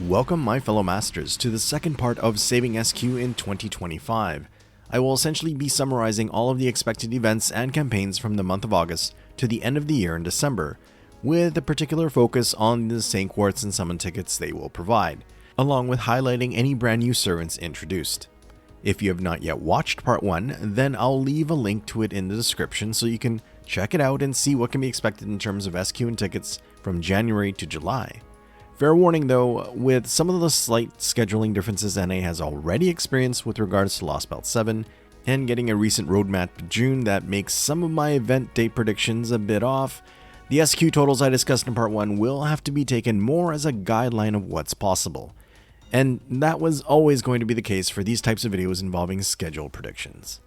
Welcome my fellow masters to the second part of Saving SQ in 2025. I will essentially be summarizing all of the expected events and campaigns from the month of August to the end of the year in December, with a particular focus on the Saint Quartz and summon tickets they will provide, along with highlighting any brand new servants introduced. If you have not yet watched part 1, then I'll leave a link to it in the description so you can check it out and see what can be expected in terms of SQ and tickets from January to July. Fair warning though, with some of the slight scheduling differences NA has already experienced with regards to Lost Belt 7, and getting a recent roadmap to June that makes some of my event date predictions a bit off, the SQ totals I discussed in part 1 will have to be taken more as a guideline of what's possible. And that was always going to be the case for these types of videos involving schedule predictions.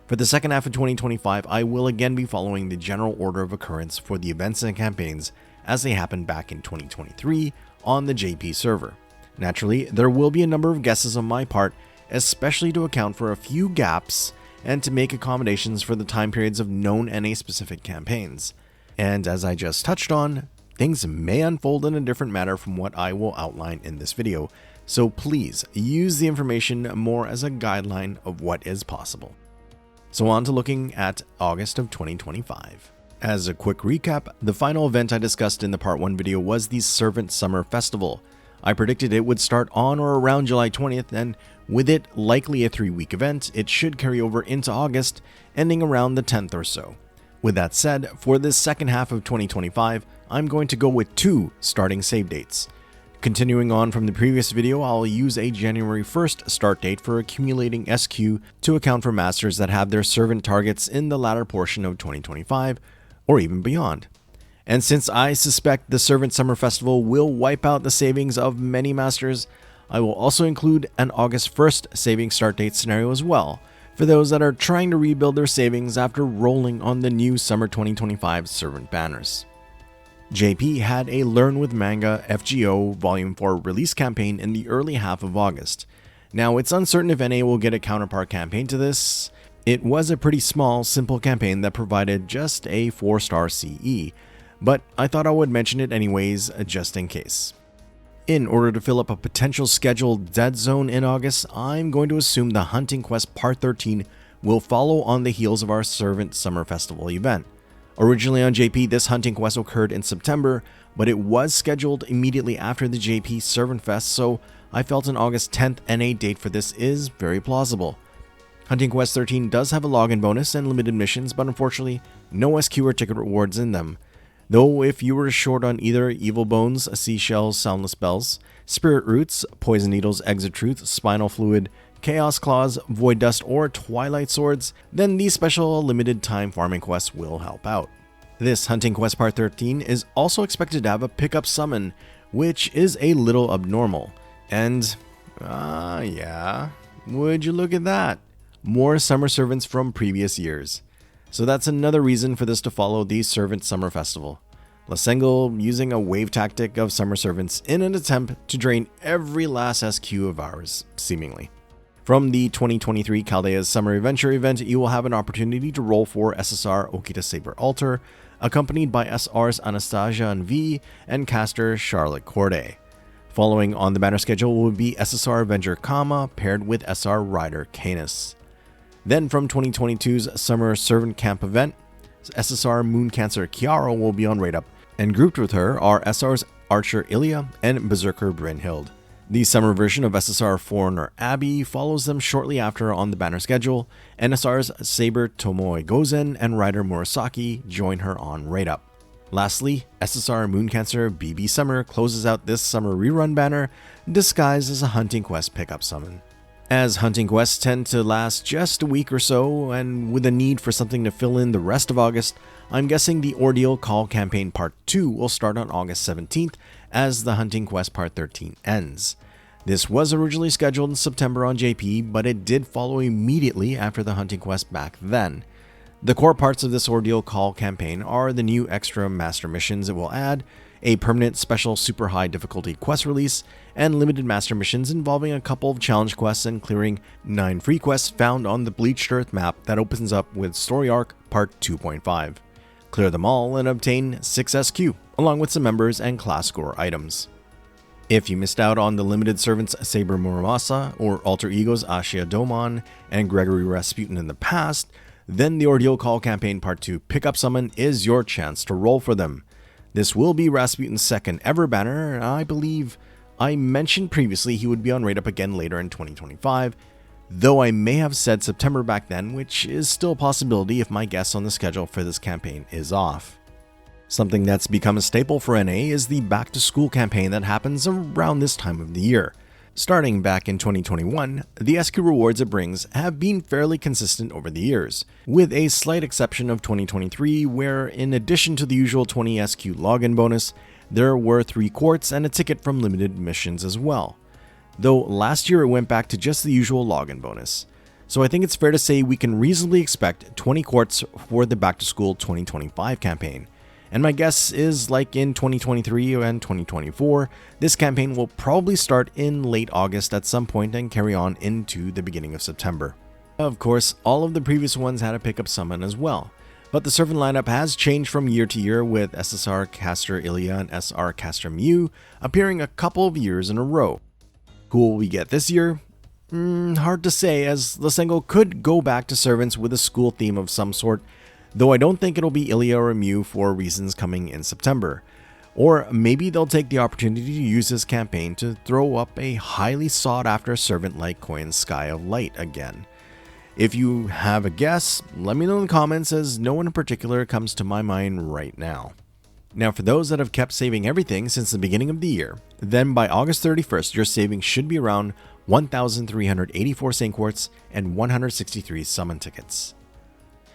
For the second half of 2025, I will again be following the general order of occurrence for the events and campaigns as they happened back in 2023 on the JP server. Naturally, there will be a number of guesses on my part, especially to account for a few gaps and to make accommodations for the time periods of known NA-specific campaigns. And as I just touched on, things may unfold in a different manner from what I will outline in this video, so please use the information more as a guideline of what is possible. So on to looking at August of 2025. As a quick recap, the final event I discussed in the part 1 video was the Servant Summer Festival. I predicted it would start on or around July 20th, and with it likely a 3-week event, it should carry over into August, ending around the 10th or so. With that said, for this second half of 2025, I'm going to go with 2 starting save dates. Continuing on from the previous video, I'll use a January 1st start date for accumulating SQ to account for masters that have their servant targets in the latter portion of 2025, or even beyond. And since I suspect the Servant Summer Festival will wipe out the savings of many masters, I will also include an August 1st saving start date scenario as well, for those that are trying to rebuild their savings after rolling on the new Summer 2025 Servant banners. JP had a Learn with Manga FGO Volume 4 release campaign in the early half of August. Now, it's uncertain if NA will get a counterpart campaign to this. It was a pretty small, simple campaign that provided just a 4-star CE, but I thought I would mention it anyways, just in case. In order to fill up a potential scheduled dead zone in August, I'm going to assume the Hunting Quest Part 13 will follow on the heels of our Servant Summer Festival event. Originally on JP, this Hunting Quest occurred in September, but it was scheduled immediately after the JP Servant Fest, so I felt an August 10th NA date for this is very plausible. Hunting Quest 13 does have a login bonus and limited missions, but unfortunately, no SQ or ticket rewards in them. Though if you were short on either Evil Bones, Seashells, Soundless Bells, Spirit Roots, Poison Needles, Exit Truth, Spinal Fluid, Chaos Claws, Void Dust, or Twilight Swords, then these special limited time farming quests will help out. This Hunting Quest Part 13 is also expected to have a pickup summon, which is a little abnormal. And, yeah, would you look at that? More summer servants from previous years. So that's another reason for this to follow the Servant Summer Festival. Lasengel using a wave tactic of summer servants in an attempt to drain every last SQ of ours, seemingly. From the 2023 Chaldea's Summer Adventure event, you will have an opportunity to roll for SSR Okita Saber Altar, accompanied by SR's Anastasia and V and caster Charlotte Corday. Following on the banner schedule will be SSR Avenger Kama paired with SR Rider Canis. Then from 2022's Summer Servant Camp event, SSR Moon Cancer Kiara will be on Raid Up, and grouped with her are SR's Archer Ilya and Berserker Brynhild. The summer version of SSR Foreigner Abby follows them shortly after on the banner schedule, and SR's Saber Tomoe Gozen and Rider Murasaki join her on Raid Up. Lastly, SSR Moon Cancer BB Summer closes out this summer rerun banner, disguised as a Hunting Quest pickup summon. As Hunting Quests tend to last just a week or so, and with a need for something to fill in the rest of August, I'm guessing the Ordeal Call Campaign Part 2 will start on August 17th as the Hunting Quest Part 13 ends. This was originally scheduled in September on JP, but it did follow immediately after the Hunting Quest back then. The core parts of this Ordeal Call campaign are the new extra master missions it will add, a permanent special super high difficulty quest release, and limited master missions involving a couple of challenge quests and clearing 9 free quests found on the Bleached Earth map that opens up with Story Arc Part 2.5. Clear them all and obtain 6 SQ, along with some members and class score items. If you missed out on the limited servants Saber Muramasa or alter egos Ashia Domon and Gregory Rasputin in the past, then the Ordeal Call Campaign Part 2 Pickup Summon is your chance to roll for them. This will be Rasputin's second ever banner, and I believe I mentioned previously he would be on Raid Up again later in 2025, though I may have said September back then, which is still a possibility if my guess on the schedule for this campaign is off. Something that's become a staple for NA is the Back to School campaign that happens around this time of the year. Starting back in 2021, the SQ rewards it brings have been fairly consistent over the years, with a slight exception of 2023 where, in addition to the usual 20 SQ login bonus, there were 3 quartz and a ticket from limited missions as well. Though last year it went back to just the usual login bonus. So I think it's fair to say we can reasonably expect 20 quartz for the Back to School 2025 campaign. And my guess is, like in 2023 and 2024, this campaign will probably start in late August at some point and carry on into the beginning of September. Of course, all of the previous ones had a pickup summon as well, but the servant lineup has changed from year to year, with SSR Caster Ilya and SR Caster Mew appearing a couple of years in a row. Who will we get this year? Hard to say, as Lysenko could go back to servants with a school theme of some sort, though I don't think it'll be Ilya or Mew for reasons coming in September. Or maybe they'll take the opportunity to use this campaign to throw up a highly sought after servant like Koyan's Sky of Light again. If you have a guess, let me know in the comments, as no one in particular comes to my mind right now. Now, for those that have kept saving everything since the beginning of the year, then by August 31st your savings should be around 1,384 Saint Quartz and 163 summon tickets.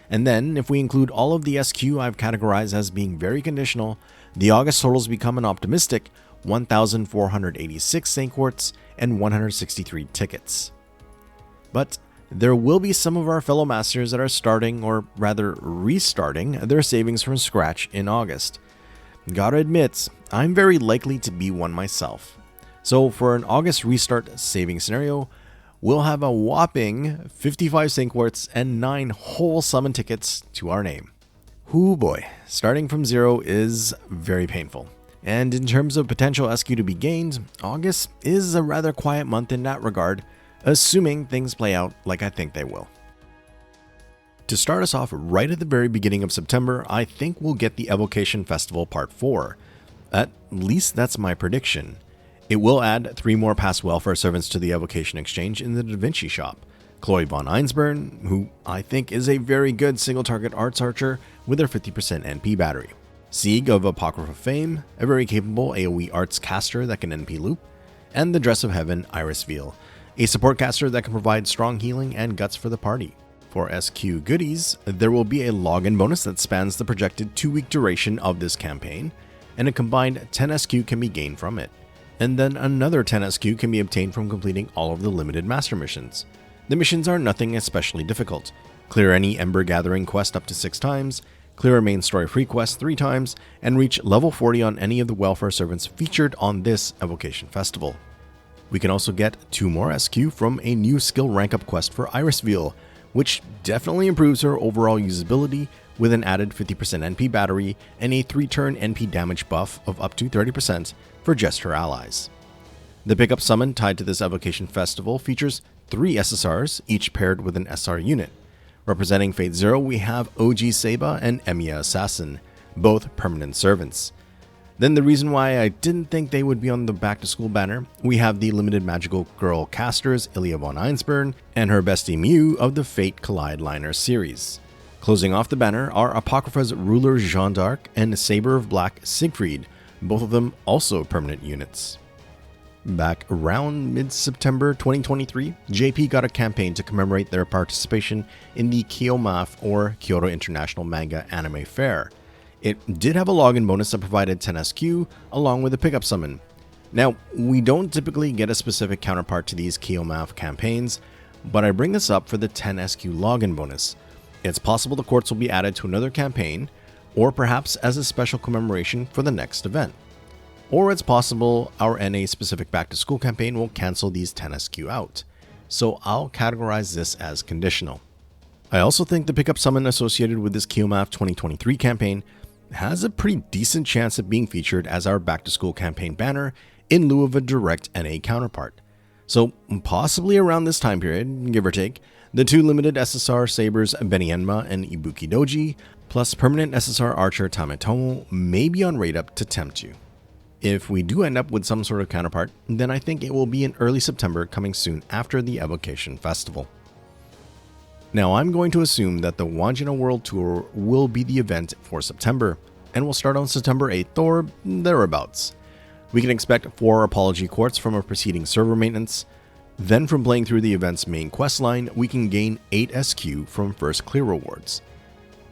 And then, if we include all of the SQ I've categorized as being very conditional, the August totals become an optimistic 1,486 Saint Quartz and 163 tickets. But there will be some of our fellow masters that are starting, or rather restarting, their savings from scratch in August. Gotta admit, I'm very likely to be one myself. So for an August restart saving scenario, we'll have a whopping 55 Saint Quartz and 9 whole summon tickets to our name. Hoo boy, starting from 0 is very painful. And in terms of potential SQ to be gained, August is a rather quiet month in that regard, assuming things play out like I think they will. To start us off right at the very beginning of September, I think we'll get the Evocation Festival Part 4. At least that's my prediction. It will add 3 more past welfare servants to the Evocation Exchange in the Da Vinci shop. Chloe von Einsburn, who I think is a very good single target arts archer with her 50% NP battery. Sieg of Apocrypha fame, a very capable AoE arts caster that can NP loop. And the Dress of Heaven Iris Veil, a support caster that can provide strong healing and guts for the party. For SQ goodies, there will be a login bonus that spans the projected 2-week duration of this campaign, and a combined 10 SQ can be gained from it. And then another 10 SQ can be obtained from completing all of the limited master missions. The missions are nothing especially difficult. Clear any Ember Gathering quest up to 6 times, clear a main story free quest 3 times, and reach level 40 on any of the welfare servants featured on this Evocation Festival. We can also get 2 more SQ from a new skill rank up quest for Iris Veil, which definitely improves her overall usability with an added 50% NP battery and a 3-turn NP damage buff of up to 30% for just her allies. The pickup summon tied to this Evocation Festival features 3 SSRs, each paired with an SR unit. Representing Fate Zero, we have OG Seba and Emiya Assassin, both permanent servants. Then the reason why I didn't think they would be on the Back to School banner, we have the limited magical girl casters Ilya von Einsburn and her bestie Mew of the Fate Collide Liner series. Closing off the banner are Apocrypha's ruler Jeanne d'Arc and Saber of Black Siegfried, both of them also permanent units. Back around mid-September 2023, JP got a campaign to commemorate their participation in the KyoMAF or Kyoto International Manga Anime Fair. It did have a login bonus that provided 10 SQ along with a pickup summon. Now, we don't typically get a specific counterpart to these KyoMAF campaigns, but I bring this up for the 10 SQ login bonus. It's possible the quartz will be added to another campaign, or perhaps as a special commemoration for the next event. Or it's possible our NA specific back to school campaign will cancel these 10 SQ out, so I'll categorize this as conditional. I also think the pickup summon associated with this KyoMAF 2023 campaign has a pretty decent chance of being featured as our back to school campaign banner in lieu of a direct NA counterpart. So possibly around this time period, give or take, the two limited SSR sabers Benienma and Ibuki Doji, plus permanent SSR archer Tametomo may be on raid up to tempt you. If we do end up with some sort of counterpart, then I think it will be in early September, coming soon after the Evocation Festival. Now I'm going to assume that the Wandjina World Tour will be the event for September, and will start on September 8th or thereabouts. We can expect 4 Apology Quartz from a preceding server maintenance. Then from playing through the event's main questline, we can gain 8 SQ from first clear rewards.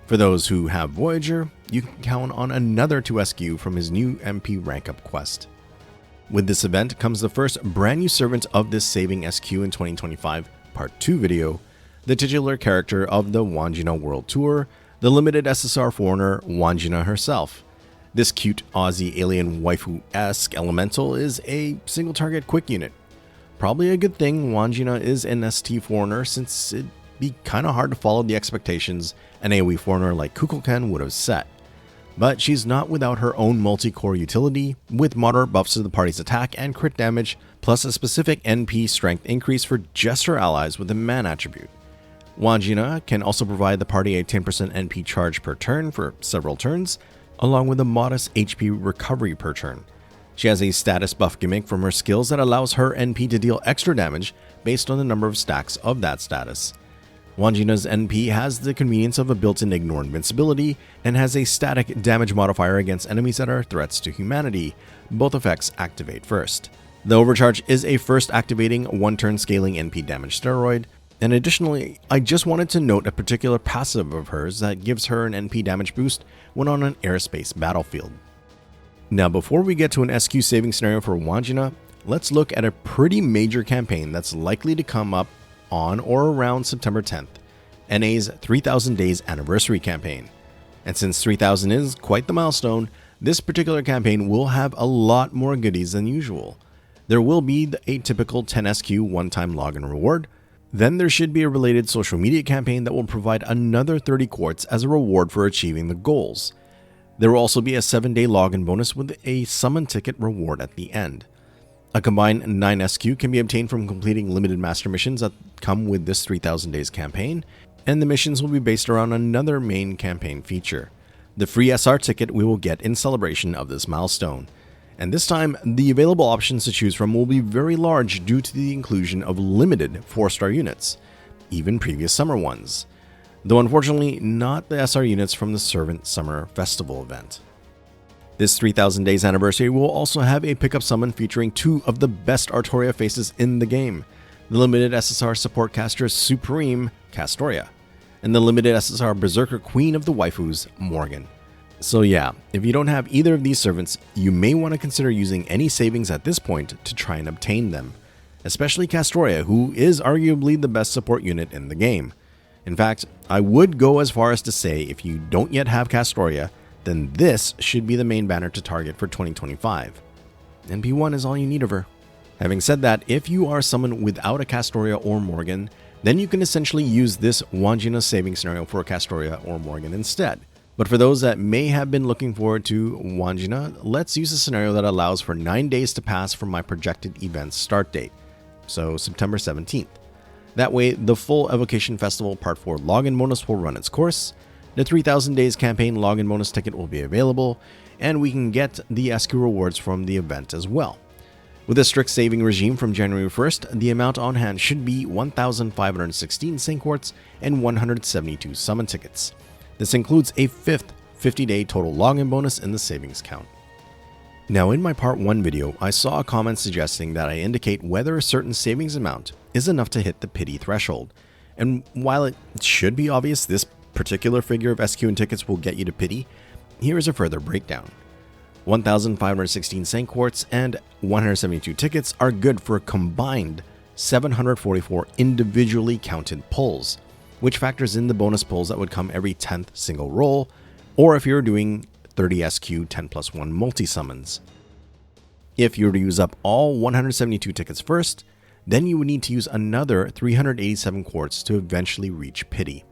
For those who have Voyager, you can count on another 2 SQ from his new MP rank up quest. With this event comes the first brand new servant of this Saving SQ in 2025 Part 2 video, the titular character of the Wandjina World Tour, the limited SSR foreigner Wandjina herself. This cute Aussie alien waifu-esque elemental is a single target quick unit. Probably a good thing Wandjina is an ST foreigner, since it'd be kinda hard to follow the expectations an AoE foreigner like Kukulkan would have set. But she's not without her own multi-core utility, with moderate buffs to the party's attack and crit damage, plus a specific NP strength increase for just her allies with the man attribute. Wandjina can also provide the party a 10% NP charge per turn for several turns, along with a modest HP recovery per turn. She has a status buff gimmick from her skills that allows her NP to deal extra damage based on the number of stacks of that status. Wandjina's NP has the convenience of a built-in ignore invincibility, and has a static damage modifier against enemies that are threats to humanity. Both effects activate first. The overcharge is a first activating 1-turn scaling NP damage steroid, and additionally, I just wanted to note a particular passive of hers that gives her an NP damage boost when on an airspace battlefield. Now before we get to an SQ saving scenario for Wandjina, let's look at a pretty major campaign that's likely to come up on or around September 10th, NA's 3000 Days Anniversary campaign. And since 3000 is quite the milestone, this particular campaign will have a lot more goodies than usual. There will be the atypical 10 SQ one-time login reward. Then there should be a related social media campaign that will provide another 30 quartz as a reward for achieving the goals. There will also be a 7-day login bonus with a summon ticket reward at the end. A combined 9 SQ can be obtained from completing limited master missions that come with this 3000 Days campaign, and the missions will be based around another main campaign feature, the free SR ticket we will get in celebration of this milestone. And this time, the available options to choose from will be very large due to the inclusion of limited 4-star units, even previous summer ones, though unfortunately not the SR units from the Servant Summer Festival event. This 3000 Days Anniversary will also have a pickup summon featuring 2 of the best Artoria faces in the game, the limited SSR support caster Supreme Castoria, and the limited SSR Berserker Queen of the Waifus, Morgan. So yeah, if you don't have either of these servants, you may want to consider using any savings at this point to try and obtain them, especially Castoria, who is arguably the best support unit in the game. In fact, I would go as far as to say if you don't yet have Castoria, then this should be the main banner to target for 2025. NP1 is all you need of her. Having said that, if you are someone without a Castoria or Morgan, then you can essentially use this Wandjina saving scenario for a Castoria or Morgan instead. But for those that may have been looking forward to Wandjina, let's use a scenario that allows for 9 days to pass from my projected event's start date, so September 17th. That way, the full Evocation Festival Part 4 login bonus will run its course, the 3000 Days campaign login bonus ticket will be available, and we can get the SQ rewards from the event as well. With a strict saving regime from January 1st, the amount on hand should be 1,516 Saint Quartz and 172 summon tickets. This includes a 5th 50-day total login bonus in the savings count. Now in my part 1 video, I saw a comment suggesting that I indicate whether a certain savings amount is enough to hit the pity threshold. And while it should be obvious this particular figure of SQ and tickets will get you to pity, here is a further breakdown. 1,516 Saint Quartz and 172 tickets are good for a combined 744 individually counted pulls, which factors in the bonus pulls that would come every 10th single roll, or if you're doing 30 SQ 10+1 multi-summons. If you were to use up all 172 tickets first, then you would need to use another 387 quartz to eventually reach pity.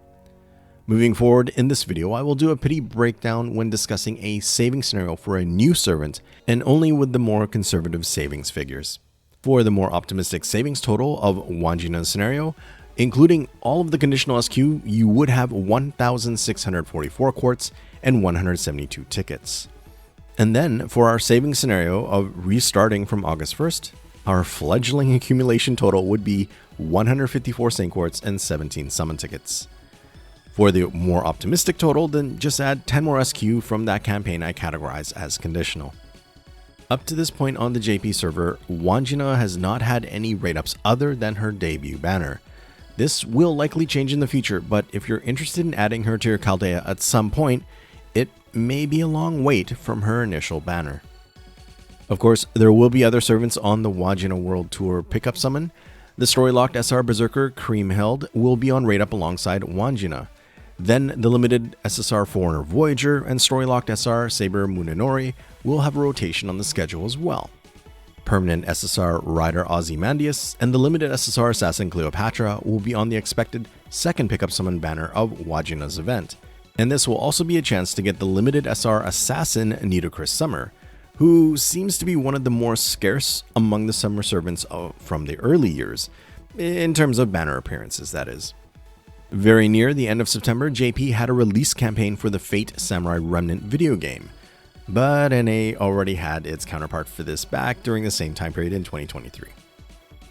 Moving forward in this video, I will do a pity breakdown when discussing a saving scenario for a new servant, and only with the more conservative savings figures. For the more optimistic savings total of Wandjina's scenario, including all of the conditional SQ, you would have 1,644 quartz and 172 tickets. And then, for our saving scenario of restarting from August 1st, our fledgling accumulation total would be 154 Saint Quartz and 17 summon tickets. For the more optimistic total, then just add 10 more SQ from that campaign I categorize as conditional. Up to this point on the JP server, Wandjina has not had any rate-ups other than her debut banner. This will likely change in the future, but if you're interested in adding her to your Chaldea at some point, it may be a long wait from her initial banner. Of course, there will be other servants on the Wandjina World Tour pickup summon. The story-locked SR Berserker Creamheld will be on rate-up alongside Wandjina. Then the limited SSR Foreigner Voyager and story-locked SR Saber Munenori will have a rotation on the schedule as well. Permanent SSR Rider Ozymandias and the limited SSR Assassin Cleopatra will be on the expected second pickup summon banner of Wandjina's event. And this will also be a chance to get the limited SR Assassin Nidocris Summer, who seems to be one of the more scarce among the summer servants from the early years, in terms of banner appearances, that is. Very near the end of September, JP had a release campaign for the Fate Samurai Remnant video game, but NA already had its counterpart for this back during the same time period in 2023.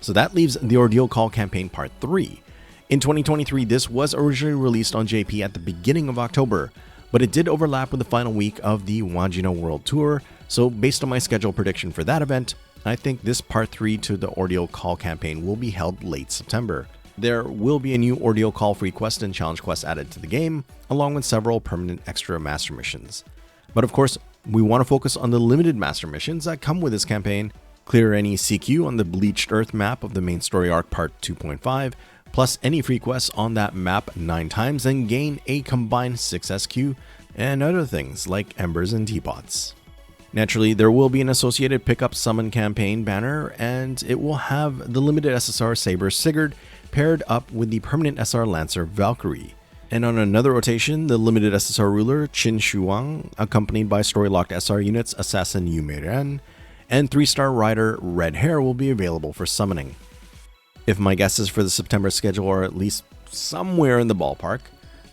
So that leaves the Ordeal Call campaign part 3. In 2023, this was originally released on JP at the beginning of October, but it did overlap with the final week of the Wandjina World Tour, so based on my schedule prediction for that event, I think this part 3 to the Ordeal Call campaign will be held late September. There will be a new Ordeal Call free quest and challenge quest added to the game, along with several permanent extra master missions. But of course, we want to focus on the limited master missions that come with this campaign, clear any CQ on the Bleached Earth map of the main story arc part 2.5, plus any free quests on that map 9 times and gain a combined 6 SQ, and other things like Embers and Teapots. Naturally, there will be an associated pickup summon campaign banner, and it will have the limited SSR Saber Sigurd paired up with the permanent SR Lancer Valkyrie. And on another rotation, the limited SSR ruler Qin Shuang, accompanied by story-locked SR units Assassin Yumiren, and 3-star rider Red Hair will be available for summoning. If my guesses for the September schedule are at least somewhere in the ballpark,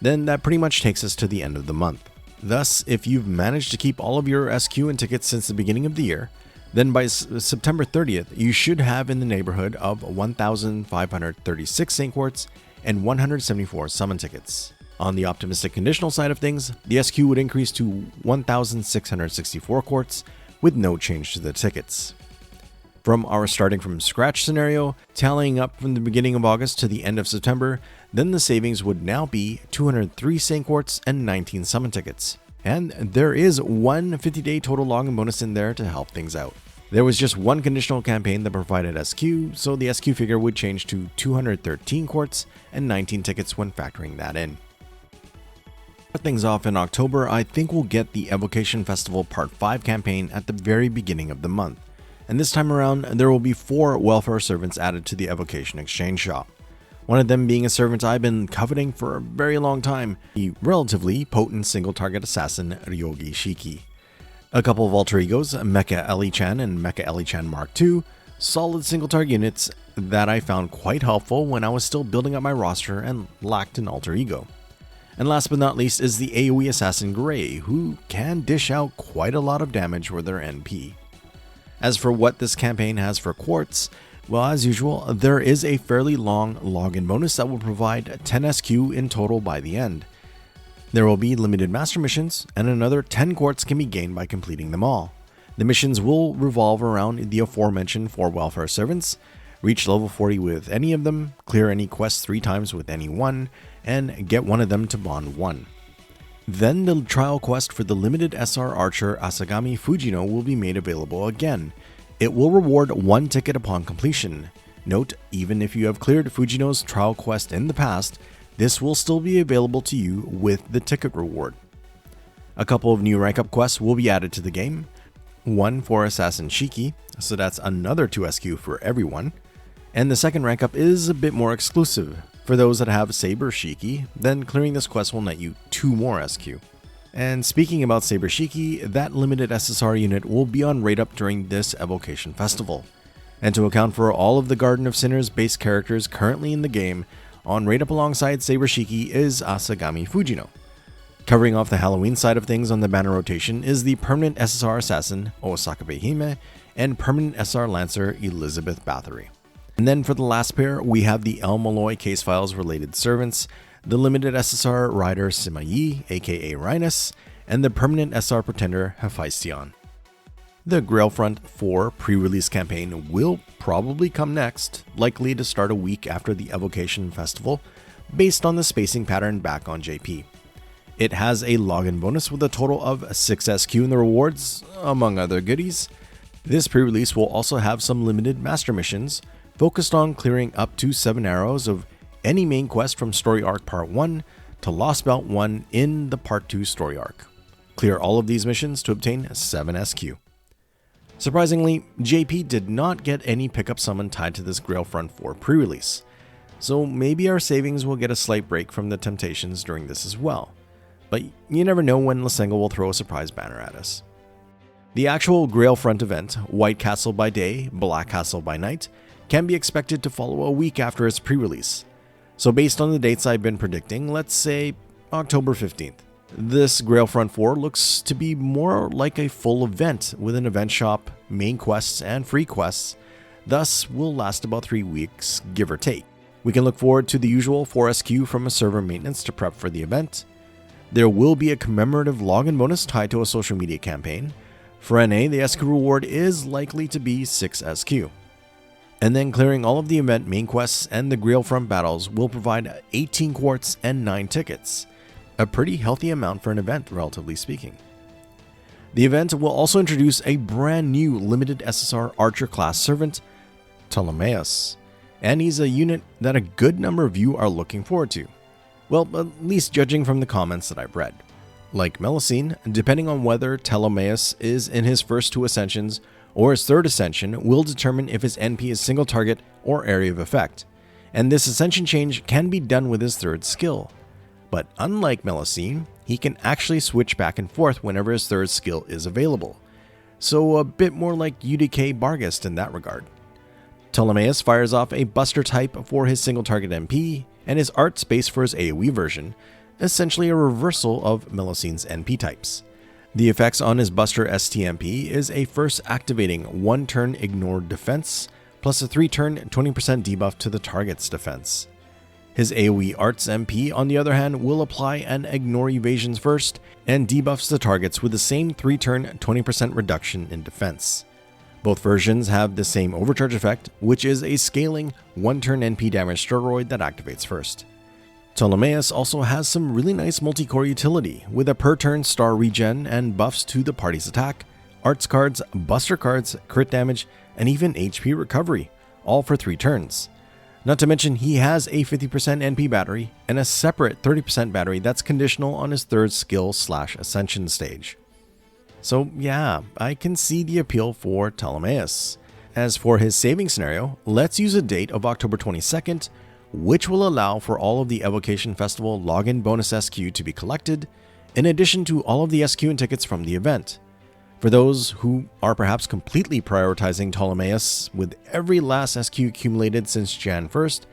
then that pretty much takes us to the end of the month. Thus, if you've managed to keep all of your SQ and tickets since the beginning of the year, then by September 30th, you should have in the neighborhood of 1,536 Saint Quartz and 174 summon tickets. On the optimistic conditional side of things, the SQ would increase to 1,664 quartz with no change to the tickets. From our starting from scratch scenario, tallying up from the beginning of August to the end of September, then the savings would now be 203 Saint Quartz and 19 summon tickets. And there is one 50-day total login bonus in there to help things out. There was just one conditional campaign that provided SQ, so the SQ figure would change to 213 quartz and 19 tickets when factoring that in. To start things off in October, I think we'll get the Evocation Festival Part 5 campaign at the very beginning of the month. And this time around, there will be 4 welfare servants added to the Evocation Exchange Shop. One of them being a servant I've been coveting for a very long time, the relatively potent single-target assassin Ryogi Shiki. A couple of alter egos, Mecha Ellie-chan and Mecha Ellie-chan Mark II, solid single-target units that I found quite helpful when I was still building up my roster and lacked an alter ego. And last but not least is the AoE assassin Gray, who can dish out quite a lot of damage with their NP. As for what this campaign has for quartz, well, as usual, there is a fairly long login bonus that will provide 10 SQ in total by the end. There will be limited master missions, and another 10 quartz can be gained by completing them all. The missions will revolve around the aforementioned 4 welfare servants, reach level 40 with any of them, clear any quests 3 times with any one, and get one of them to bond 1. Then the trial quest for the limited SR Archer Asagami Fujino will be made available again. It will reward 1 ticket upon completion. Note, even if you have cleared Fujino's trial quest in the past, this will still be available to you with the ticket reward. A couple of new rank up quests will be added to the game. One for Assassin Shiki, so that's another 2 SQ for everyone. And the second rank up is a bit more exclusive. For those that have Saber Shiki, then clearing this quest will net you 2 more SQ. And speaking about Saber Shiki, that limited SSR unit will be on raid up during this Evocation Festival. And to account for all of the Garden of Sinners base characters currently in the game, on raid up alongside Saber Shiki is Asagami Fujino. Covering off the Halloween side of things on the banner rotation is the permanent SSR assassin Osaka Behime and permanent SR Lancer Elizabeth Bathory. And then for the last pair, we have the El Malloy case files related servants, the limited SSR rider Sima-Yi, aka Rhinus, and the permanent SR pretender Hephaestion. The Grailfront 4 pre-release campaign will probably come next, likely to start a week after the Evocation Festival, based on the spacing pattern back on JP. It has a login bonus with a total of 6 SQ in the rewards, among other goodies. This pre-release will also have some limited master missions, focused on clearing up to 7 arrows of any main quest from Story Arc Part 1 to Lost Belt 1 in the Part 2 Story Arc. Clear all of these missions to obtain 7 SQ. Surprisingly, JP did not get any pickup summon tied to this Grailfront 4 pre-release, so maybe our savings will get a slight break from the temptations during this as well. But you never know when Lysengo will throw a surprise banner at us. The actual Grailfront event, White Castle by day, Black Castle by night, can be expected to follow a week after its pre-release. So based on the dates I've been predicting, let's say October 15th. This Grailfront 4 looks to be more like a full event with an event shop, main quests, and free quests, thus will last about 3 weeks, give or take. We can look forward to the usual 4 SQ from a server maintenance to prep for the event. There will be a commemorative login bonus tied to a social media campaign. For NA, the SQ reward is likely to be 6 SQ. And then clearing all of the event main quests and the Grailfront battles will provide 18 quartz and 9 tickets. A pretty healthy amount for an event, relatively speaking. The event will also introduce a brand new limited SSR Archer class servant, Ptolemaios, and he's a unit that a good number of you are looking forward to. Well, at least judging from the comments that I've read. Like Melusine, depending on whether Ptolemaios is in his first 2 ascensions or his 3rd ascension will determine if his NP is single target or area of effect, and this ascension change can be done with his 3rd skill. But unlike Melusine, he can actually switch back and forth whenever his 3rd skill is available, so a bit more like UDK Barghest in that regard. Ptolemaios fires off a Buster type for his single target MP, and his art space for his AoE version, essentially a reversal of Melusine's NP types. The effects on his Buster STMP is a first activating 1-turn ignored defense, plus a 3-turn 20% debuff to the target's defense. His AoE Arts MP, on the other hand, will apply an ignore evasions first, and debuffs the targets with the same 3-turn 20% reduction in defense. Both versions have the same overcharge effect, which is a scaling 1-turn NP damage steroid that activates first. Ptolemaios also has some really nice multi-core utility, with a per-turn star regen and buffs to the party's attack, arts cards, buster cards, crit damage, and even HP recovery, all for 3 turns. Not to mention he has a 50% NP battery and a separate 30% battery that's conditional on his 3rd skill/ascension stage. So yeah, I can see the appeal for Ptolemaios. As for his saving scenario, let's use a date of October 22nd, which will allow for all of the Evocation Festival login bonus SQ to be collected, in addition to all of the SQ and tickets from the event. For those who are perhaps completely prioritizing Ptolemaios with every last SQ accumulated since Jan 1st,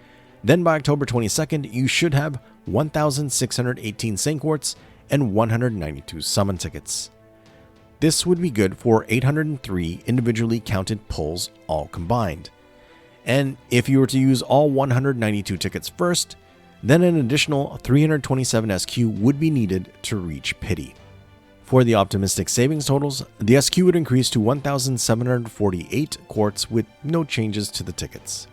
then by October 22nd you should have 1,618 Saint Quartz and 192 summon tickets. This would be good for 803 individually counted pulls all combined. And if you were to use all 192 tickets first, then an additional 327 SQ would be needed to reach Pity. For the optimistic savings totals, the SQ would increase to 1,748 quartz with no changes to the tickets.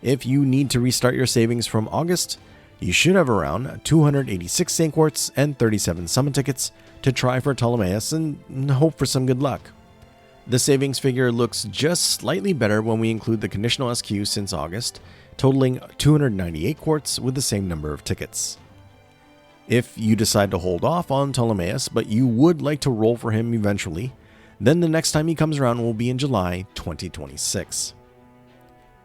If you need to restart your savings from August, you should have around 286 Saint Quartz and 37 summon tickets to try for Ptolemaios and hope for some good luck. The savings figure looks just slightly better when we include the conditional SQ since August, totaling 298 quartz with the same number of tickets. If you decide to hold off on Ptolemaios but you would like to roll for him eventually, then the next time he comes around will be in July 2026.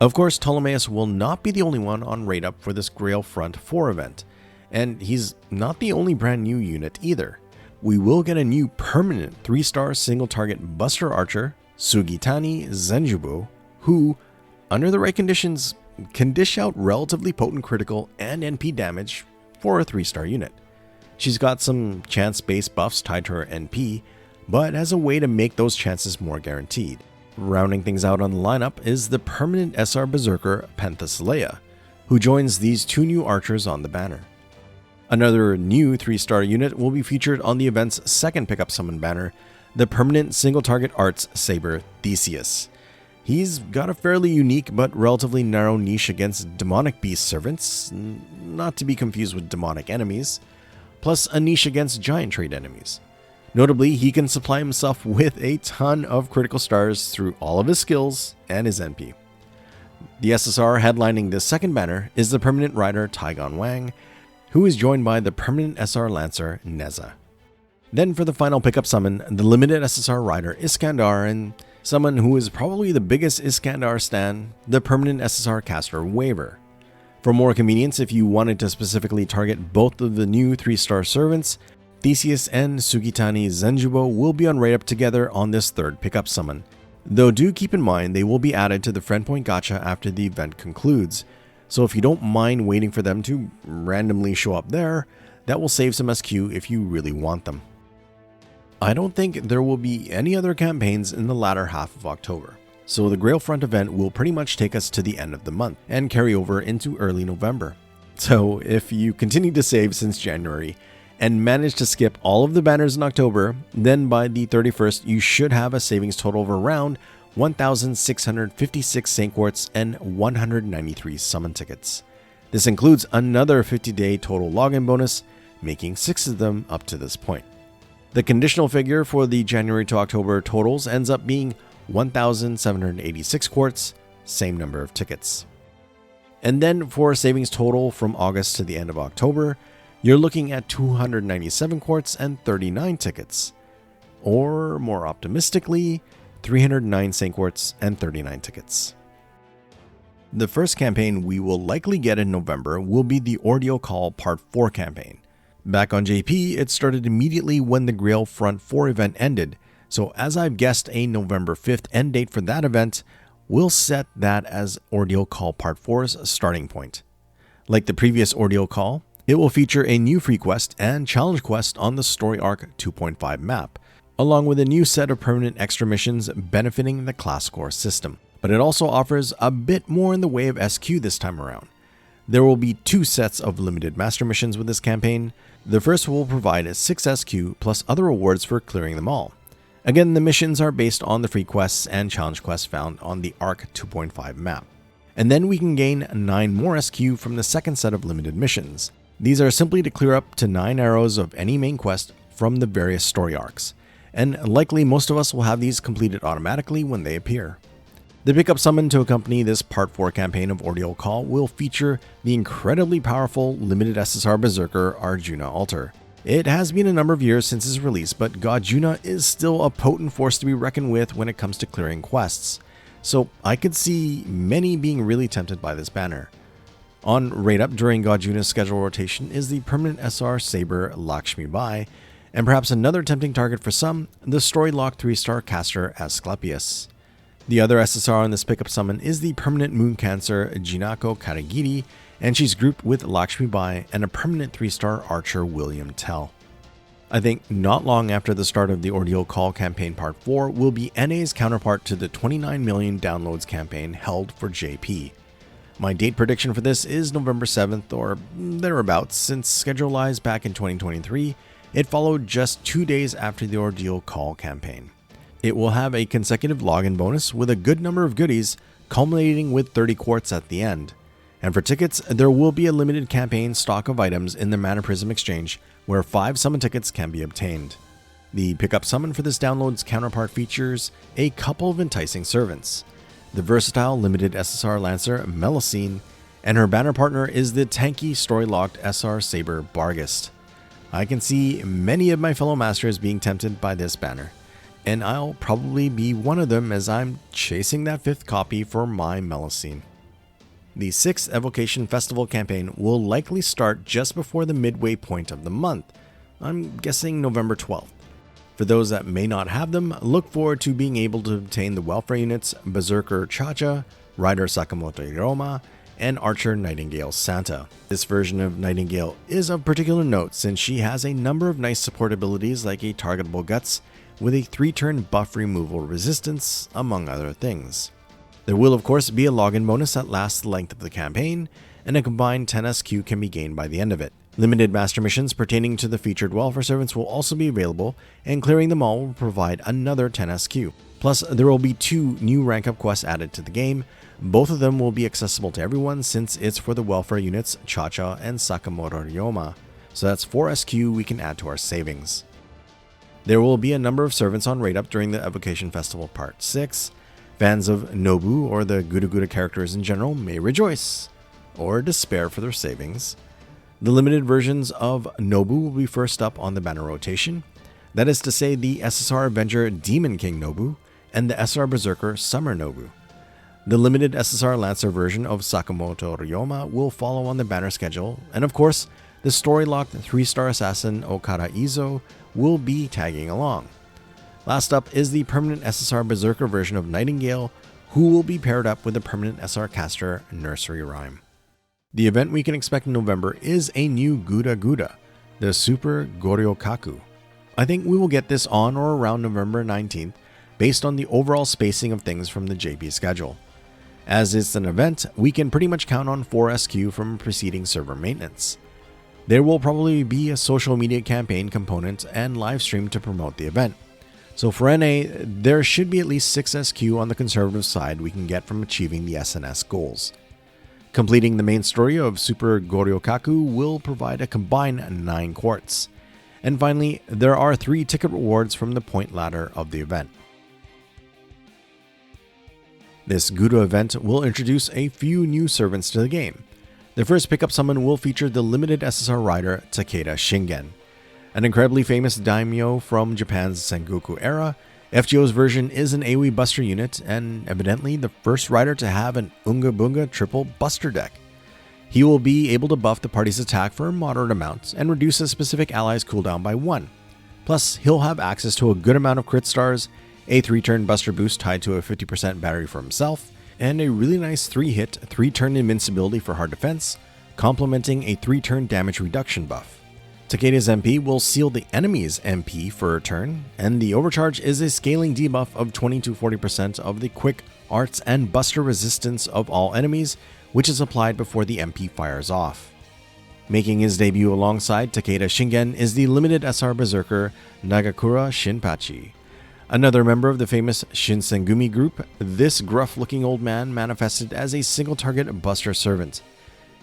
Of course, Ptolemaios will not be the only one on raid up for this Grail Front 4 event, and he's not the only brand new unit either. We will get a new permanent 3-star single target Buster Archer, Sugitani Zenjubo, who, under the right conditions, can dish out relatively potent critical and NP damage for a 3-star unit. She's got some chance-based buffs tied to her NP, but as a way to make those chances more guaranteed. Rounding things out on the lineup is the permanent SR Berserker Penthesilea, who joins these 2 new archers on the banner. Another new 3-star unit will be featured on the event's second pickup summon banner, the permanent single target arts Saber Theseus. He's got a fairly unique but relatively narrow niche against demonic beast servants, not to be confused with demonic enemies, plus a niche against giant trait enemies. Notably, he can supply himself with a ton of critical stars through all of his skills and his NP. The SSR headlining this second banner is the permanent rider Taigon Wang, who is joined by the permanent SR Lancer Neza. Then for the final pickup summon, the limited SSR rider Iskandar, and someone who is probably the biggest Iskandar stan, the permanent SSR caster Waver. For more convenience, if you wanted to specifically target both of the new 3-star servants, Theseus and Sugitani Zenjubo will be on raid up together on this third pickup summon, though do keep in mind they will be added to the friend point gacha after the event concludes, so if you don't mind waiting for them to randomly show up there, that will save some SQ if you really want them. I don't think there will be any other campaigns in the latter half of October, so the Grail Front event will pretty much take us to the end of the month and carry over into early November. So if you continue to save since January and manage to skip all of the banners in October, then by the 31st you should have a savings total of around 1,656 Saint Quartz and 193 summon tickets. This includes another 50-day total login bonus, making 6 of them up to this point. The conditional figure for the January to October totals ends up being 1,786 quartz, same number of tickets. And then for a savings total from August to the end of October, you're looking at 297 quartz and 39 tickets. Or more optimistically, 309 Saint Quartz and 39 tickets. The first campaign we will likely get in November will be the Ordeal Call Part 4 campaign. Back on JP, it started immediately when the Grail Front 4 event ended, so as I've guessed a November 5th end date for that event, we'll set that as Ordeal Call Part 4's starting point. Like the previous Ordeal Call, it will feature a new free quest and challenge quest on the Story Arc 2.5 map, along with a new set of permanent extra missions benefiting the class score system. But it also offers a bit more in the way of SQ this time around. There will be 2 sets of limited master missions with this campaign. The first will provide 6 SQ plus other rewards for clearing them all. Again, the missions are based on the free quests and challenge quests found on the Arc 2.5 map. And then we can gain 9 more SQ from the second set of limited missions. These are simply to clear up to 9 arrows of any main quest from the various story arcs, and likely most of us will have these completed automatically when they appear. The pickup summon to accompany this Part 4 campaign of Ordeal Call will feature the incredibly powerful limited SSR Berserker Arjuna Altar. It has been a number of years since its release, but Godjuna is still a potent force to be reckoned with when it comes to clearing quests, so I could see many being really tempted by this banner. On raid up during Godjuna's schedule rotation is the permanent SR Saber Lakshmi Bai, and perhaps another tempting target for some, the story locked 3-star caster Asclepius. The other SSR on this pickup summon is the permanent Moon Cancer Jinako Karagiri, and she's grouped with Lakshmi Bai and a permanent 3-star archer William Tell. I think not long after the start of the Ordeal Call campaign Part 4 will be NA's counterpart to the 29 million downloads campaign held for JP. My date prediction for this is November 7th or thereabouts, since schedule lies back in 2023, it followed just 2 days after the Ordeal Call campaign. It will have a consecutive login bonus with a good number of goodies, culminating with 30 quartz at the end. And for tickets, there will be a limited campaign stock of items in the Mana Prism exchange, where 5 summon tickets can be obtained. The pickup summon for this download's counterpart features a couple of enticing servants. The versatile limited SSR Lancer Melusine, and her banner partner is the tanky story-locked SR Saber Barghest. I can see many of my fellow masters being tempted by this banner. and I'll probably be one of them as I'm chasing that 5th copy for my Melusine. The 6th Evocation Festival campaign will likely start just before the midway point of the month. I'm guessing November 12th. For those that may not have them, look forward to being able to obtain the welfare units Berserker Chacha, Rider Sakamoto Ryoma, and Archer Nightingale Santa. This version of Nightingale is of particular note since she has a number of nice support abilities like a targetable guts with a 3-turn buff removal resistance, among other things. There will of course be a login bonus that lasts the length of the campaign, and a combined 10 SQ can be gained by the end of it. Limited master missions pertaining to the featured welfare servants will also be available, and clearing them all will provide another 10 SQ. Plus, there will be 2 new rank up quests added to the game. Both of them will be accessible to everyone since it's for the welfare units Chacha and Sakamoto Ryoma, so that's 4 SQ we can add to our savings. There will be a number of servants on raid up during the Evocation Festival Part 6. Fans of Nobu or the Guda Guda characters in general may rejoice, or despair for their savings. The limited versions of Nobu will be first up on the banner rotation. That is to say the SSR Avenger Demon King Nobu and the SSR Berserker Summer Nobu. The limited SSR Lancer version of Sakamoto Ryoma will follow on the banner schedule, and of course, the story-locked 3-star assassin Okada Izo will be tagging along. Last up is the permanent SSR Berserker version of Nightingale, who will be paired up with the permanent SR caster Nursery Rhyme. The event we can expect in November is a new Guda Guda, the Super Goryokaku. I think we will get this on or around November 19th, based on the overall spacing of things from the JP schedule. As it's an event, we can pretty much count on 4 SQ from preceding server maintenance. There will probably be a social media campaign component and live stream to promote the event. So for NA, there should be at least 6 SQ on the conservative side we can get from achieving the SNS goals. Completing the main story of Super Goryokaku will provide a combined 9 quartz. And finally, there are 3 ticket rewards from the point ladder of the event. This Guda event will introduce a few new servants to the game. The first pickup summon will feature the limited SSR rider Takeda Shingen. An incredibly famous daimyo from Japan's Sengoku era, FGO's version is an AoE buster unit and evidently the first rider to have an Unga Bunga triple buster deck. He will be able to buff the party's attack for a moderate amount and reduce a specific ally's cooldown by 1. Plus, he'll have access to a good amount of crit stars, a 3-turn buster boost tied to a 50% battery for himself, and a really nice 3-hit, 3-turn invincibility for hard defense, complementing a 3-turn damage reduction buff. Takeda's MP will seal the enemy's MP for a turn, and the overcharge is a scaling debuff of 20 to 40% of the quick, arts, and buster resistance of all enemies, which is applied before the MP fires off. Making his debut alongside Takeda Shingen is the limited SR Berserker Nagakura Shinpachi. Another member of the famous Shinsengumi group, this gruff-looking old man manifested as a single-target buster servant.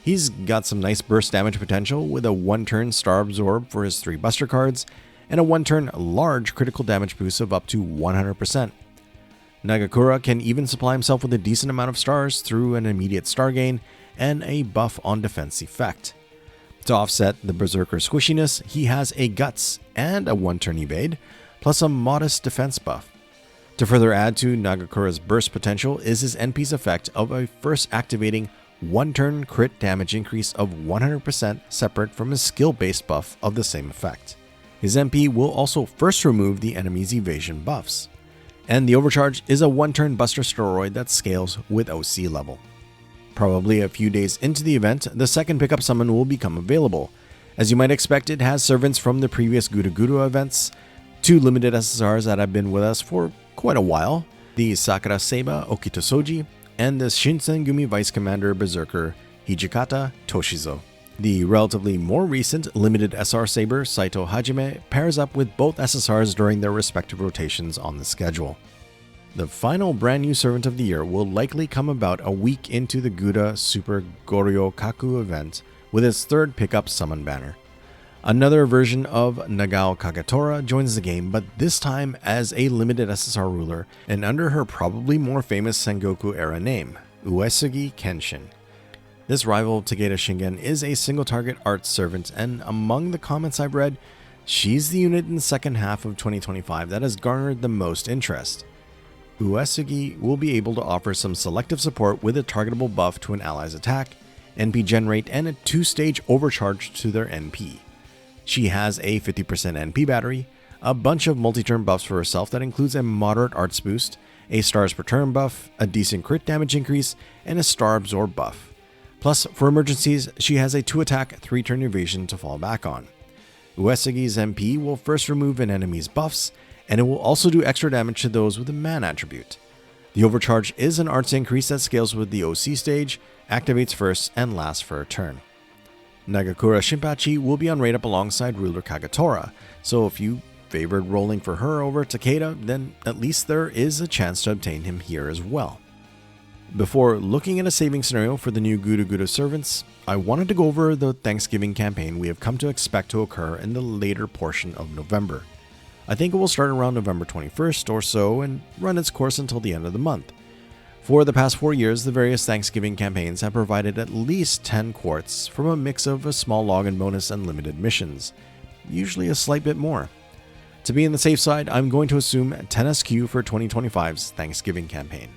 He's got some nice burst damage potential with a 1-turn Star Absorb for his 3 buster cards, and a 1-turn large critical damage boost of up to 100%. Nagakura can even supply himself with a decent amount of stars through an immediate star gain and a buff on defense effect. To offset the Berserker squishiness, he has a Guts and a 1-turn evade, plus a modest defense buff. To further add to Nagakura's burst potential is his NP's effect of a first activating 1-turn crit damage increase of 100% separate from his skill-based buff of the same effect. His MP will also first remove the enemy's evasion buffs. And the overcharge is a 1-turn buster steroid that scales with OC level. Probably a few days into the event, the second pickup summon will become available. As you might expect, it has servants from the previous Guda Guda events, 2 limited SSRs that have been with us for quite a while, the Sakura Seiba Okitosoji, and the Shinsengumi Vice Commander Berserker Hijikata Toshizo. The relatively more recent limited SR Saber Saito Hajime pairs up with both SSRs during their respective rotations on the schedule. The final brand new servant of the year will likely come about a week into the Guda Super Goryokaku event with its 3rd pickup summon banner. Another version of Nagao Kagetora joins the game, but this time as a limited SSR ruler and under her probably more famous Sengoku era name, Uesugi Kenshin. This rival of Takeda Shingen is a single target art servant, and among the comments I've read, She's the unit in the second half of 2025 that has garnered the most interest. Uesugi will be able to offer some selective support with a targetable buff to an ally's attack, NP generate, and a 2-stage overcharge to their NP. She has a 50% NP battery, a bunch of multi-turn buffs for herself that includes a moderate arts boost, a stars per turn buff, a decent crit damage increase, and a star absorb buff. Plus, for emergencies, she has a 2-attack, 3-turn evasion to fall back on. Uesugi's MP will first remove an enemy's buffs, and it will also do extra damage to those with a man attribute. The overcharge is an arts increase that scales with the OC stage, activates first, and lasts for a turn. Nagakura Shinpachi will be on rate up alongside ruler Kagetora, so if you favored rolling for her over Takeda, then at least there is a chance to obtain him here as well. Before looking at a saving scenario for the new Guda Guda servants, I wanted to go over the Thanksgiving campaign we have come to expect to occur in the later portion of November. I think it will start around November 21st or so and run its course until the end of the month. For the past 4 years, the various Thanksgiving campaigns have provided at least 10 quartz from a mix of a small login bonus and limited missions, usually a slight bit more. To be on the safe side, I'm going to assume 10 SQ for 2025's Thanksgiving campaign.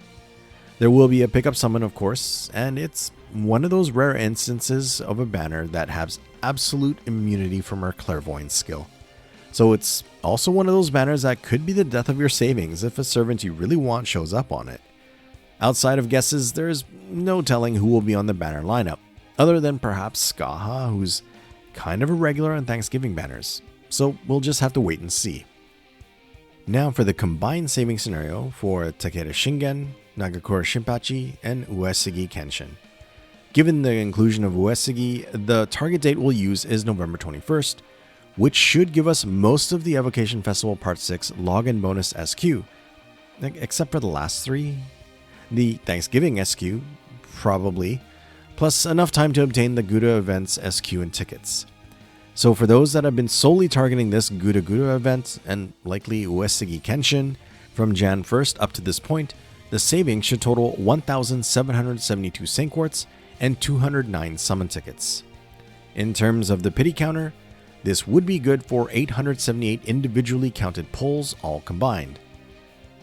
There will be a pickup summon, of course, and it's one of those rare instances of a banner that has absolute immunity from her clairvoyance skill. So it's also one of those banners that could be the death of your savings if a servant you really want shows up on it. Outside of guesses, there's no telling who will be on the banner lineup, other than perhaps Skaha, who's kind of a regular on Thanksgiving banners, so we'll just have to wait and see. Now for the combined saving scenario for Takeda Shingen, Nagakura Shinpachi, and Uesugi Kenshin. Given the inclusion of Uesugi, the target date we'll use is November 21st, which should give us most of the Evocation Festival Part 6 login bonus SQ, except for the last 3. The Thanksgiving SQ, probably, plus enough time to obtain the Guda events SQ and tickets. So for those that have been solely targeting this Guda Guda event, and likely Uesugi Kenshin, from Jan 1st up to this point, the savings should total 1,772 Saint Quartz and 209 summon tickets. In terms of the pity counter, this would be good for 878 individually counted pulls all combined.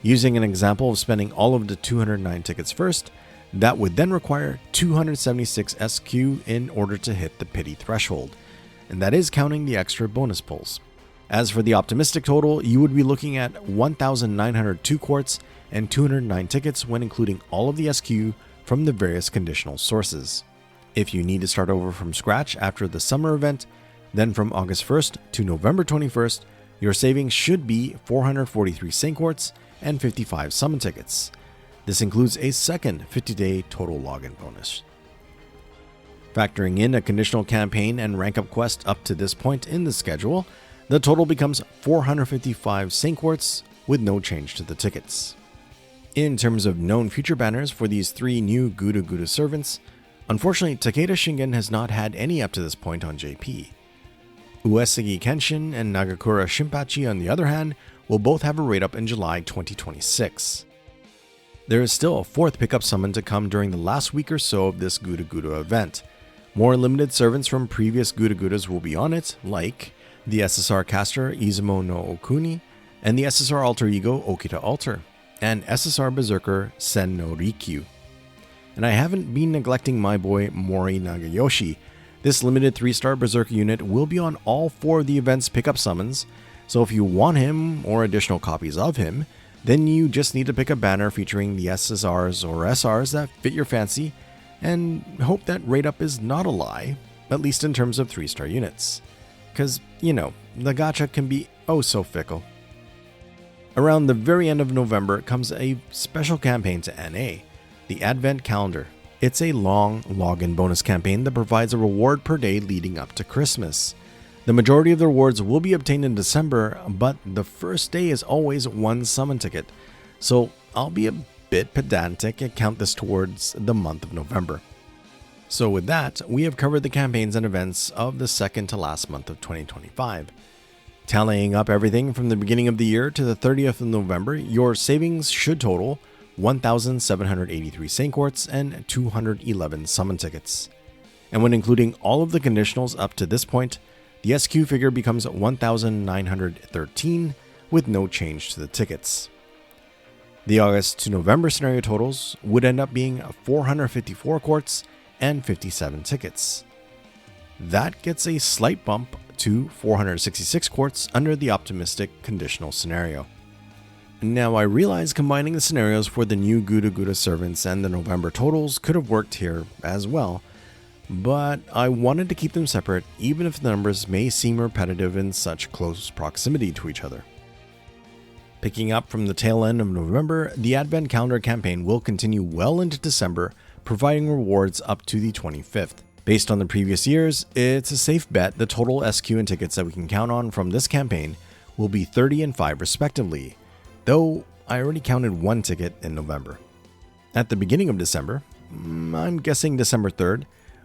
Using an example of spending all of the 209 tickets first, that would then require 276 SQ in order to hit the pity threshold, and that is counting the extra bonus pulls. As for the optimistic total, you would be looking at 1,902 quartz and 209 tickets when including all of the SQ from the various conditional sources. If you need to start over from scratch after the summer event, then from August 1st to November 21st, your savings should be 443 Saint Quartz and 55 summon tickets. This includes a second 50-day total login bonus. Factoring in a conditional campaign and rank up quest up to this point in the schedule, the total becomes 455 Saint Quartz with no change to the tickets. In terms of known future banners for these 3 new Guda Guda servants, unfortunately Takeda Shingen has not had any up to this point on JP. Uesugi Kenshin and Nagakura Shinpachi, on the other hand, will both have a rate up in July 2026. There is still a 4th pickup summon to come during the last week or so of this Guda Guda event. More limited servants from previous Guda Gudas will be on it, like the SSR caster Izumo no Okuni, and the SSR alter ego Okita Alter, and SSR berserker Sen no Rikyu. And I haven't been neglecting my boy Mori Nagayoshi. This limited 3-star berserker unit will be on all 4 of the event's pickup summons, so if you want him or additional copies of him, then you just need to pick a banner featuring the SSRs or SRs that fit your fancy, and hope that rate up is not a lie, at least in terms of 3-star units. Cause, you know, the gacha can be oh so fickle. Around the very end of November comes a special campaign to NA, the Advent Calendar. It's a long login bonus campaign that provides a reward per day leading up to Christmas. The majority of the rewards will be obtained in December, but the first day is always 1 summon ticket, so I'll be a bit pedantic and count this towards the month of November. So with that, we have covered the campaigns and events of the second to last month of 2025. Tallying up everything from the beginning of the year to the 30th of November, your savings should total 1,783 Saint Quartz and 211 summon tickets. And when including all of the conditionals up to this point, the SQ figure becomes 1,913 with no change to the tickets. The August to November scenario totals would end up being 454 quartz and 57 tickets. That gets a slight bump to 466 quartz under the optimistic conditional scenario. Now I realize combining the scenarios for the new Guda Guda servants and the November totals could have worked here as well, but I wanted to keep them separate even if the numbers may seem repetitive in such close proximity to each other. Picking up from the tail end of November, the Advent Calendar campaign will continue well into December, providing rewards up to the 25th. Based on the previous years, it's a safe bet the total SQ and tickets that we can count on from this campaign will be 30 and 5 respectively, though I already counted one ticket in November. At the beginning of December, I'm guessing December 3rd,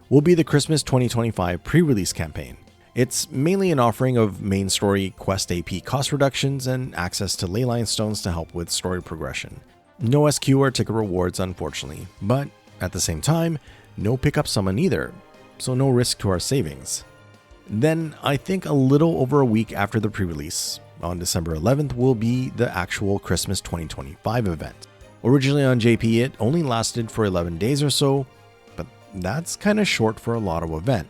will be the Christmas 2025 pre-release campaign. It's mainly an offering of main story quest AP cost reductions and access to leyline stones to help with story progression. No SQ or ticket rewards unfortunately, but at the same time, no pickup summon either, so no risk to our savings. Then I think a little over a week after the pre-release, on December 11th, will be the actual Christmas 2025 event. Originally on JP it only lasted for 11 days or so, but that's kinda short for a lotto event.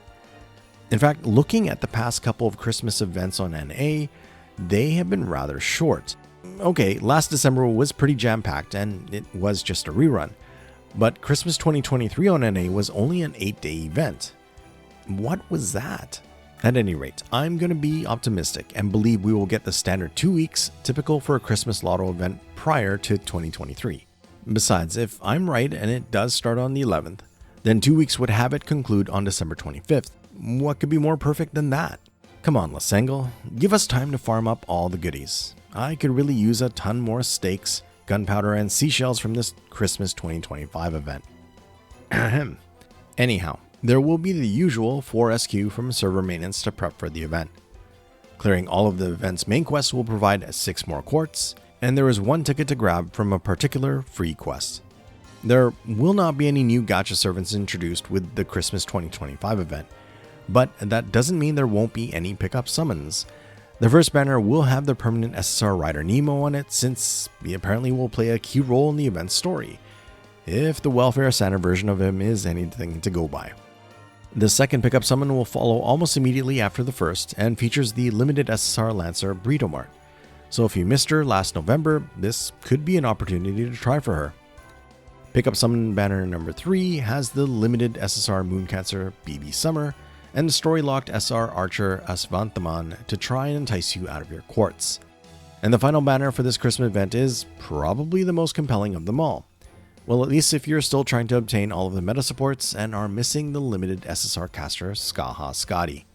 In fact, looking at the past couple of Christmas events on NA, they have been rather short. Okay, last December was pretty jam-packed and it was just a rerun, but Christmas 2023 on NA was only an 8-day event. What was that? At any rate, I'm going to be optimistic and believe we will get the standard 2 weeks typical for a Christmas lotto event prior to 2023. Besides, if I'm right and it does start on the 11th, then 2 weeks would have it conclude on December 25th. What could be more perfect than that? Come on, Lasengel, give us time to farm up all the goodies. I could really use a ton more steaks, gunpowder, and seashells from this Christmas 2025 event. Anyhow, there will be the usual 4 SQ from server maintenance to prep for the event. Clearing all of the event's main quests will provide 6 more quartz, and there is 1 ticket to grab from a particular free quest. There will not be any new gacha servants introduced with the Christmas 2025 event, but that doesn't mean there won't be any pickup summons. The first banner will have the permanent SSR rider Nemo on it since he apparently will play a key role in the event's story, if the welfare Santa version of him is anything to go by. The second pickup summon will follow almost immediately after the first and features the limited SSR Lancer Britomart. So if you missed her last November, this could be an opportunity to try for her. Pickup summon banner number 3 has the limited SSR Mooncancer BB Summer and the story-locked SR Archer Asvanthaman to try and entice you out of your quartz. And the final banner for this Christmas event is probably the most compelling of them all. Well, at least if you're still trying to obtain all of the meta supports and are missing the limited SSR caster Skaha Scotty.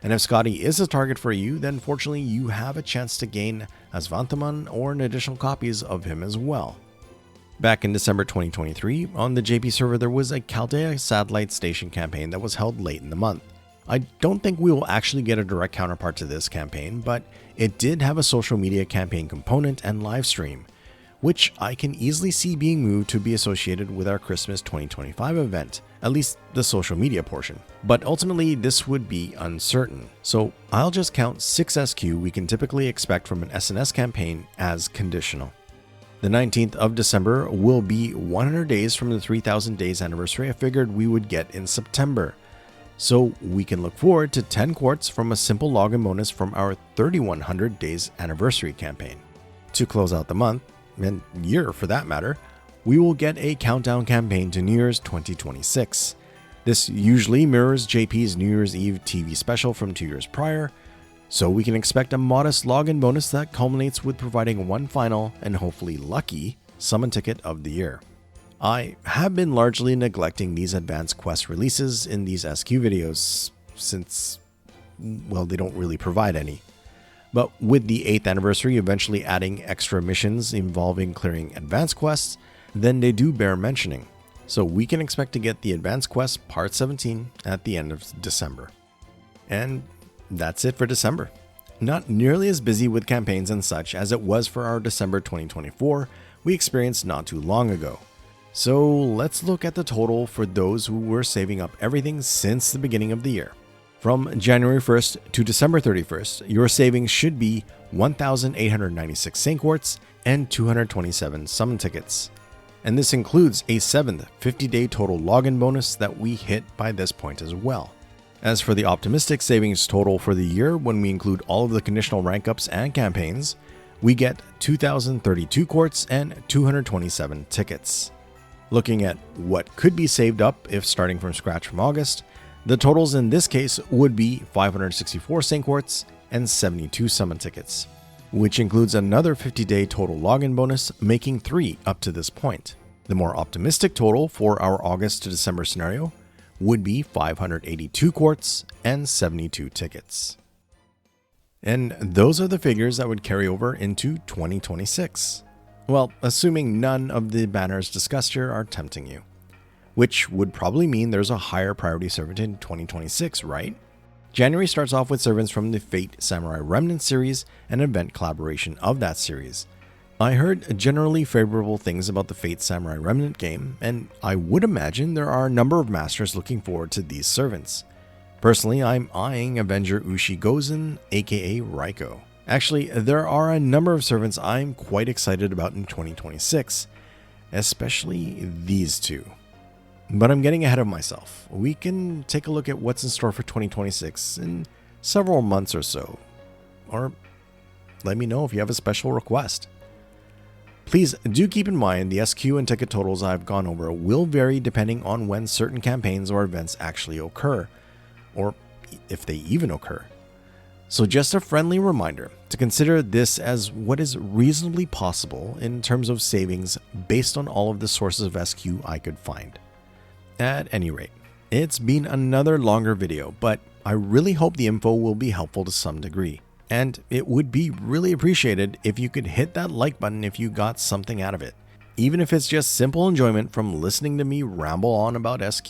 And if Scotty is a target for you, then fortunately you have a chance to gain Asvanthaman or an additional copies of him as well. Back in December 2023, on the JP server there was a Chaldea satellite station campaign that was held late in the month. I don't think we will actually get a direct counterpart to this campaign, but it did have a social media campaign component and live stream, which I can easily see being moved to be associated with our Christmas 2025 event, at least the social media portion. But ultimately this would be uncertain, so I'll just count 6 SQ we can typically expect from an SNS campaign as conditional. The 19th of December will be 100 days from the 3000 days anniversary I figured we would get in September. So we can look forward to 10 quartz from a simple login bonus from our 3100 days anniversary campaign. To close out the month, and year for that matter, we will get a countdown campaign to New Year's 2026. This usually mirrors JP's New Year's Eve TV special from 2 years prior, so we can expect a modest login bonus that culminates with providing one final, and hopefully lucky, summon ticket of the year. I have been largely neglecting these advanced quest releases in these SQ videos since, well, they don't really provide any. But with the 8th anniversary eventually adding extra missions involving clearing advanced quests, then they do bear mentioning. So we can expect to get the advanced quest part 17 at the end of December. And that's it for December. Not nearly as busy with campaigns and such as it was for our December 2024 we experienced not too long ago. So let's look at the total for those who were saving up everything since the beginning of the year. From January 1st to December 31st, your savings should be 1,896 Saint Quartz and 227 summon tickets. And this includes a 7th 50-day total login bonus that we hit by this point as well. As for the optimistic savings total for the year, when we include all of the conditional rank ups and campaigns, we get 2,032 quartz and 227 tickets. Looking at what could be saved up if starting from scratch from August, the totals in this case would be 564 Saint Quartz and 72 summon tickets, which includes another 50-day total login bonus, making 3 up to this point. The more optimistic total for our August to December scenario would be 582 quartz and 72 tickets. And those are the figures that would carry over into 2026. Well, assuming none of the banners discussed here are tempting you, which would probably mean there's a higher priority servant in 2026, right? January starts off with servants from the Fate Samurai Remnant series, an event collaboration of that series. I heard generally favorable things about the Fate Samurai Remnant game, and I would imagine there are a number of masters looking forward to these servants. Personally, I'm eyeing Avenger Ushi Gozen, aka Raiko. Actually, there are a number of servants I'm quite excited about in 2026, especially these two. But I'm getting ahead of myself. We can take a look at what's in store for 2026 in several months or so. Or let me know if you have a special request. Please do keep in mind the SQ and ticket totals I've gone over will vary depending on when certain campaigns or events actually occur, or if they even occur. So just a friendly reminder to consider this as what is reasonably possible in terms of savings based on all of the sources of SQ I could find. At any rate, it's been another longer video, but I really hope the info will be helpful to some degree. And it would be really appreciated if you could hit that like button if you got something out of it, even if it's just simple enjoyment from listening to me ramble on about SQ.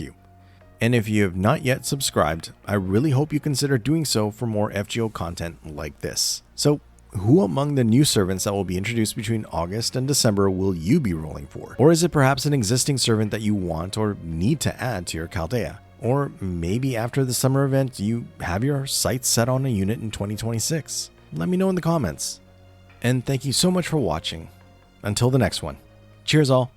And if you have not yet subscribed, I really hope you consider doing so for more FGO content like this. So, who among the new servants that will be introduced between August and December will you be rolling for? Or is it perhaps an existing servant that you want or need to add to your Chaldea? Or maybe after the summer event, you have your sights set on a unit in 2026. Let me know in the comments. And thank you so much for watching. Until the next one. Cheers all.